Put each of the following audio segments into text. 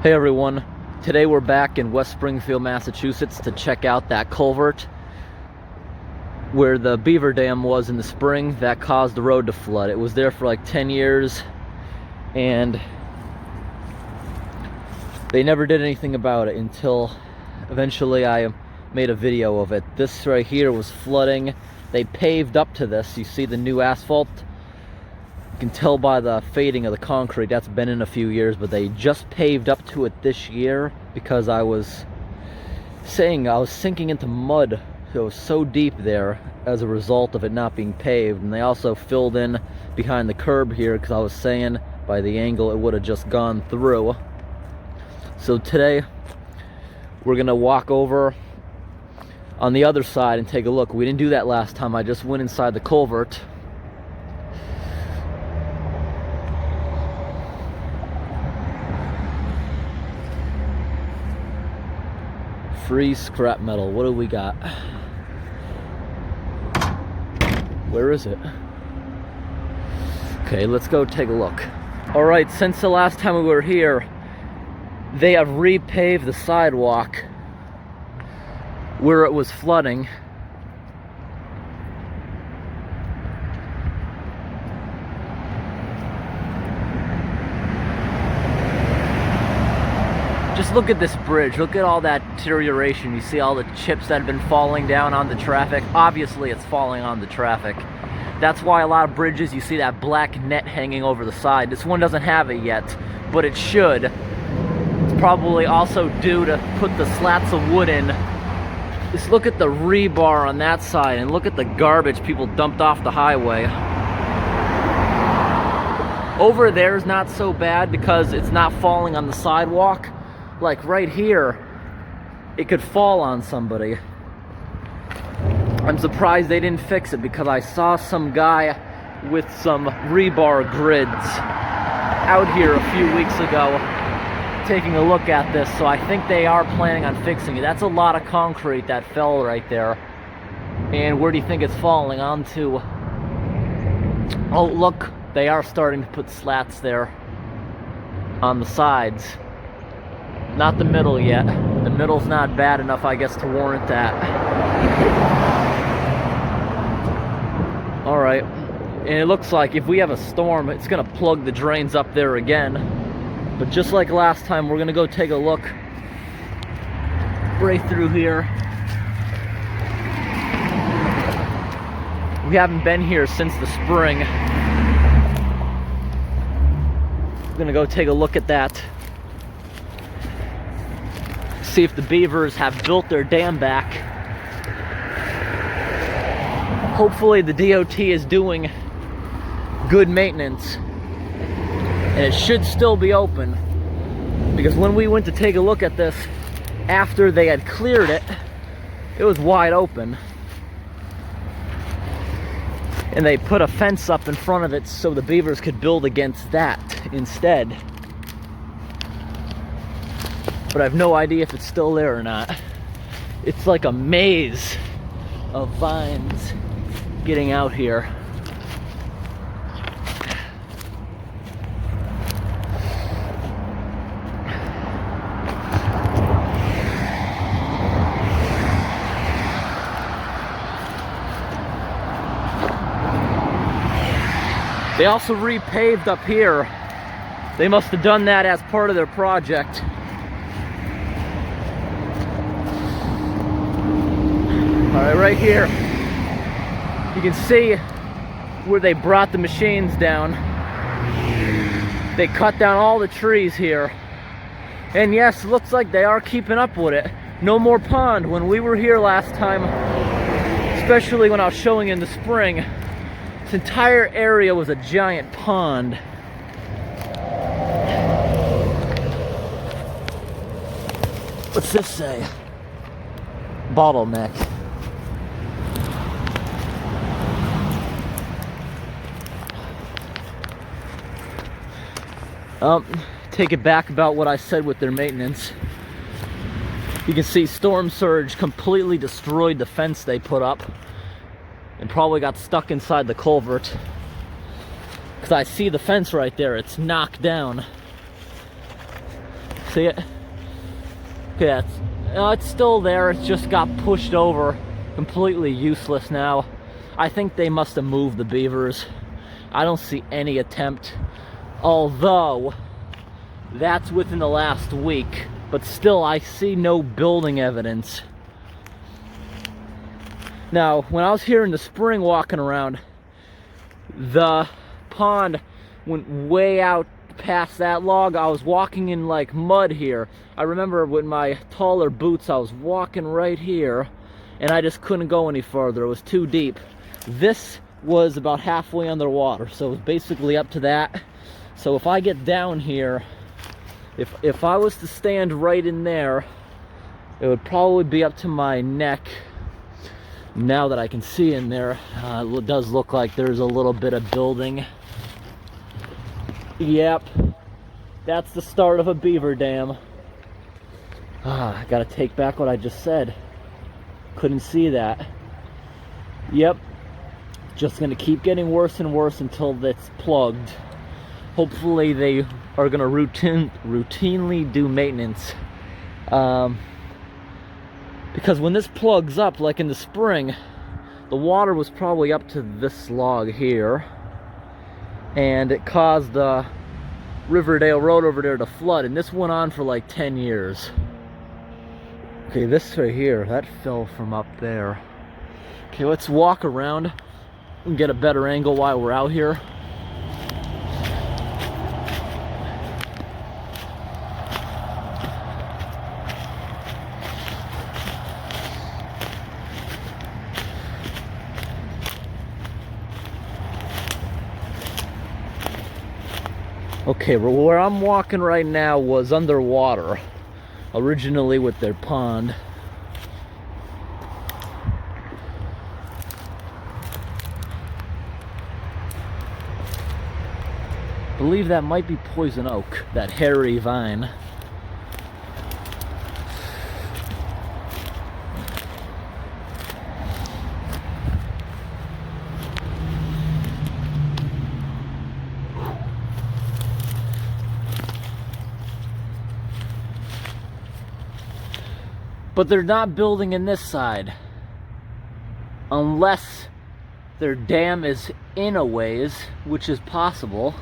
Hey everyone, today we're back in West Springfield, Massachusetts to check out that culvert where the Beaver Dam was in the spring that caused the road to flood. It was there for like 10 years and they never did anything about it until eventually I made a video of it. This right here was flooding. They paved up to this. You see the new asphalt? You can tell by the fading of the concrete that's been in a few years, but they just paved up to it this year because I was saying I was sinking into mud. It was so deep there as a result of it not being paved. And they also filled in behind the curb here because I was saying by the angle it would have just gone through. So today we're gonna walk over on the other side and take a look. We didn't do that last time. I just went inside the culvert. Free scrap metal. What do we got? Where is it? Okay, let's go take a look. All right, since the last time we were here, they have repaved the sidewalk where it was flooding. Just look at this bridge. Look at all that deterioration. You see all the chips that have been falling down on the traffic. Obviously, it's falling on the traffic. That's why a lot of bridges, you see that black net hanging over the side. This one doesn't have it yet, but it should. It's probably also due to put the slats of wood in. Just look at the rebar on that side and look at the garbage people dumped off the highway. Over there is not so bad because it's not falling on the sidewalk. Like right here, it could fall on somebody. I'm surprised they didn't fix it because I saw some guy with some rebar grids out here a few weeks ago taking a look at this, so I think they are planning on fixing it. That's a lot of concrete that fell right there. And where do you think it's falling onto? Oh, look, they are starting to put slats there on the sides. Not the middle yet. The middle's not bad enough, I guess, to warrant that. All right, and it looks like if we have a storm, it's gonna plug the drains up there again. But just like last time, we're gonna go take a look right through here. We haven't been here since the spring. We're gonna go take a look at that. See if the Beavers have built their dam back. Hopefully the DOT is doing good maintenance and it should still be open, because when we went to take a look at this after they had cleared it, it was wide open and they put a fence up in front of it so the Beavers could build against that instead. But I have no idea if it's still there or not. It's like a maze of vines getting out here. They also repaved up here. They must have done that as part of their project. All right, right here, you can see where they brought the machines down. They cut down all the trees here. And yes, looks like they are keeping up with it. No more pond. When we were here last time, especially when I was showing in the spring, this entire area was a giant pond. What's this say? Bottleneck. Take it back about what I said with their maintenance. You can see storm surge completely destroyed the fence they put up and probably got stuck inside the culvert. Because I see the fence right there, it's knocked down. See it? Okay, it's still there. It's just got pushed over. Completely useless now. I think they must have moved the beavers. I don't see any attempt. Although, that's within the last week. But still, I see no building evidence. Now, when I was here in the spring walking around, the pond went way out past that log. I was walking in like mud here. I remember with my taller boots, I was walking right here, and I just couldn't go any further. It was too deep. This was about halfway underwater, so it was basically up to that. So if I get down here, if I was to stand right in there, it would probably be up to my neck. Now that I can see in there, it does look like there's a little bit of building. Yep, that's the start of a beaver dam. I gotta take back what I just said. Couldn't see that. Yep, just gonna keep getting worse and worse until it's plugged. Hopefully they are gonna routinely do maintenance. Because when this plugs up, like in the spring, the water was probably up to this log here, and it caused the Riverdale Road over there to flood, and this went on for like 10 years. Okay, this right here, that fell from up there. Okay, let's walk around and get a better angle while we're out here. Okay, well, where I'm walking right now was underwater, originally with their pond. I believe that might be poison oak, that hairy vine. But they're not building in this side. Unless their dam is in a ways, which is possible.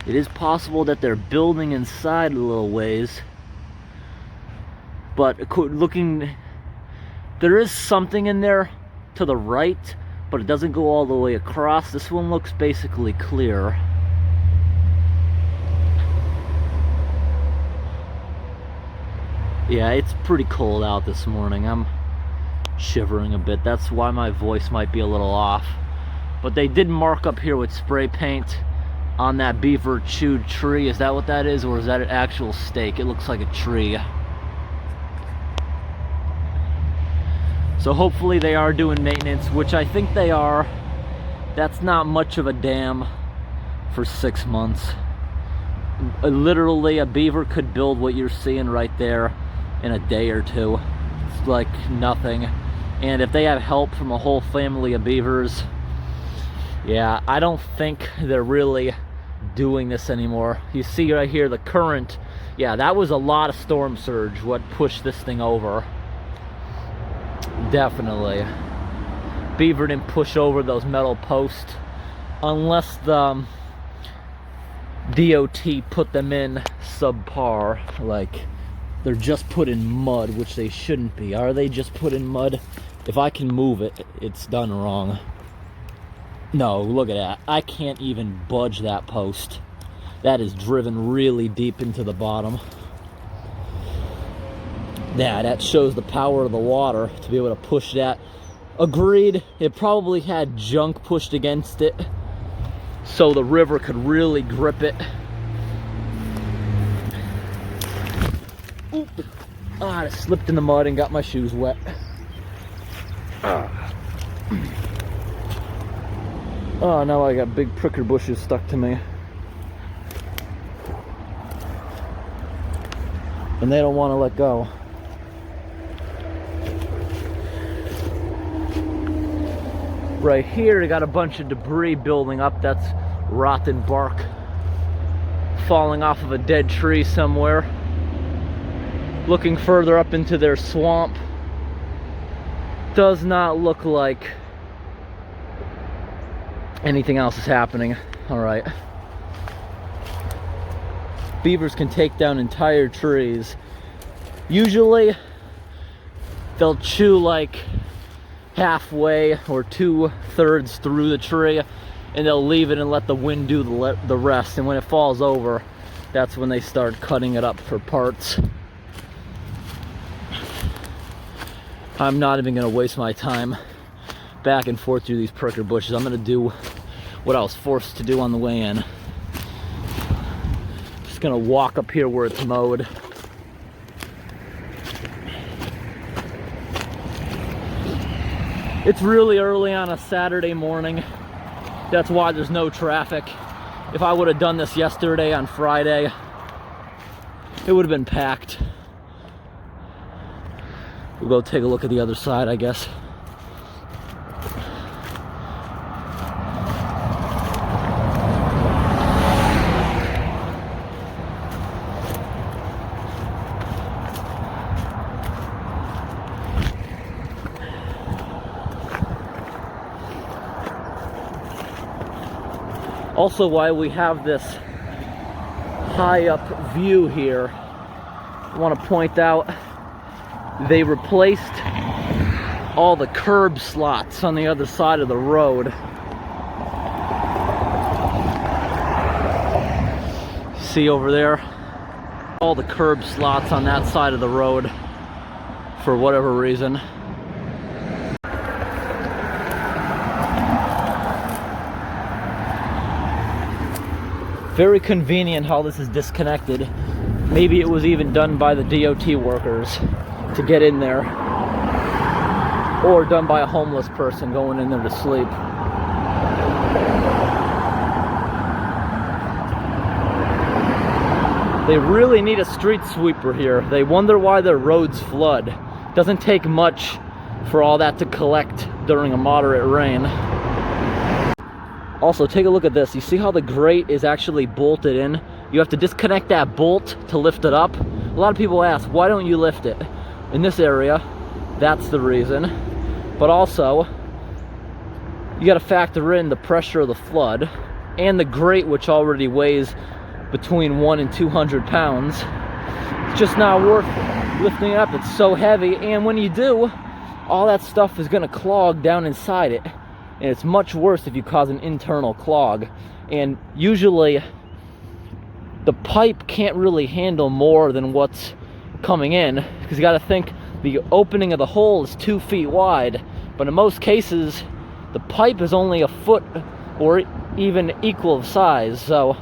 It is possible that they're building inside a little ways. But looking, there is something in there to the right, but it doesn't go all the way across. This one looks basically clear. Yeah, it's pretty cold out this morning. I'm shivering a bit. That's why my voice might be a little off. But they did mark up here with spray paint on that beaver chewed tree. Is that what that is, or is that an actual stake? It looks like a tree. So hopefully they are doing maintenance, which I think they are. That's not much of a dam for 6 months. Literally, a beaver could build what you're seeing right there in a day or two. It's like nothing. And if they have help from a whole family of beavers, yeah, I don't think they're really doing this anymore. You see right here the current. Yeah, that was a lot of storm surge what pushed this thing over. Definitely. Beaver didn't push over those metal posts unless the DOT put them in subpar. Like, they're just put in mud, which they shouldn't be. Are they just put in mud? If I can move it, it's done wrong. No, look at that. I can't even budge that post. That is driven really deep into the bottom. Yeah, that shows the power of the water to be able to push that. Agreed, it probably had junk pushed against it so the river could really grip it. Oop. I slipped in the mud and got my shoes wet. Oh, now I got big pricker bushes stuck to me. And they don't want to let go. Right here, they got a bunch of debris building up. That's rotten bark falling off of a dead tree somewhere. looking further up into their swamp, does not look like anything else is happening. All right. Beavers can take down entire trees. Usually they'll chew like halfway or 2/3 through the tree, and they'll leave it and let the wind do the rest. And when it falls over, that's when they start cutting it up for parts. I'm not even gonna waste my time back and forth through these pricker bushes. I'm gonna do what I was forced to do on the way in. Just gonna walk up here where it's mowed. It's really early on a Saturday morning. That's why there's no traffic. If I would have done this yesterday on Friday, it would have been packed. We'll go take a look at the other side, I guess. Also, while we have this high up view here, I want to point out they replaced all the curb slots on the other side of the road. See over there? All the curb slots on that side of the road for whatever reason. Very convenient how this is disconnected. Maybe it was even done by the DOT workers to get in there, or done by a homeless person going in there to sleep. They really need a street sweeper here. They wonder why their roads flood. Doesn't take much for all that to collect during a moderate rain. Also, take a look at this. You see how the grate is actually bolted in? You have to disconnect that bolt to lift it up. A lot of people ask, why don't you lift it? In this area, that's the reason. But also, you got to factor in the pressure of the flood and the grate, which already weighs between 100 and 200 pounds. It's just not worth lifting it up. It's so heavy, and when you do, all that stuff is going to clog down inside it. And it's much worse if you cause an internal clog. And usually the pipe can't really handle more than what's coming in, because you got to think the opening of the hole is 2 feet wide, but in most cases the pipe is only a foot or even equal size, so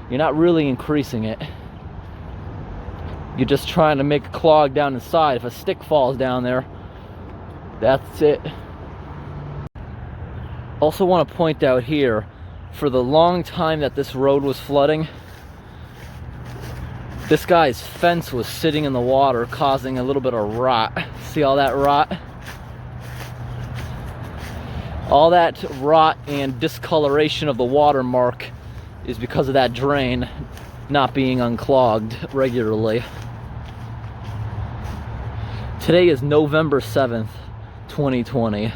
you're not really increasing it. You're just trying to make a clog down inside. If a stick falls down there, that's it. Also want to point out here, for the long time that this road was flooding, this guy's fence was sitting in the water, causing a little bit of rot. See all that rot? All that rot and discoloration of the watermark is because of that drain not being unclogged regularly. Today is November 7th, 2020.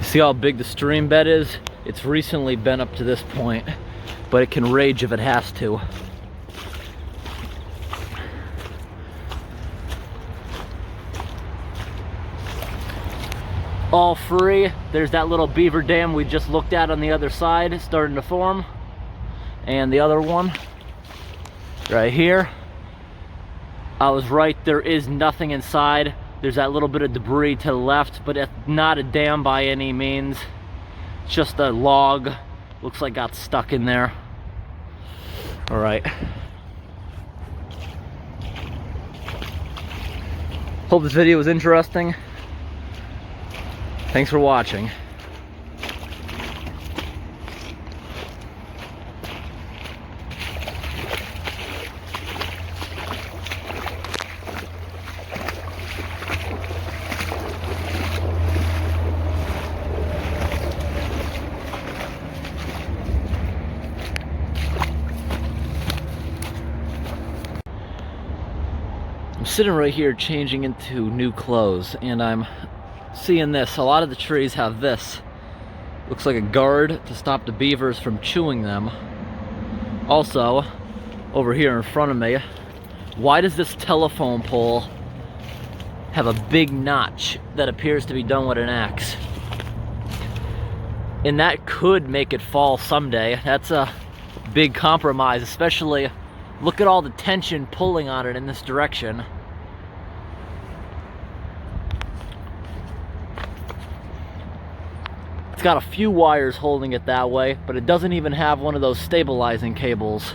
See how big the stream bed is? It's recently been up to this point, but it can rage if it has to. All free. There's that little beaver dam we just looked at on the other side starting to form. And the other one right here. I was right, there is nothing inside. There's that little bit of debris to the left, but it's not a dam by any means. It's just a log. Looks like got stuck in there. All right. Hope this video was interesting. Thanks for watching. sitting right here changing into new clothes, and I'm seeing this. A lot of the trees have this. Looks like a guard to stop the beavers from chewing them. Also, over here in front of me, why does this telephone pole have a big notch that appears to be done with an axe? And that could make it fall someday. That's a big compromise, especially look at all the tension pulling on it in this direction. It's got a few wires holding it that way, but it doesn't even have one of those stabilizing cables.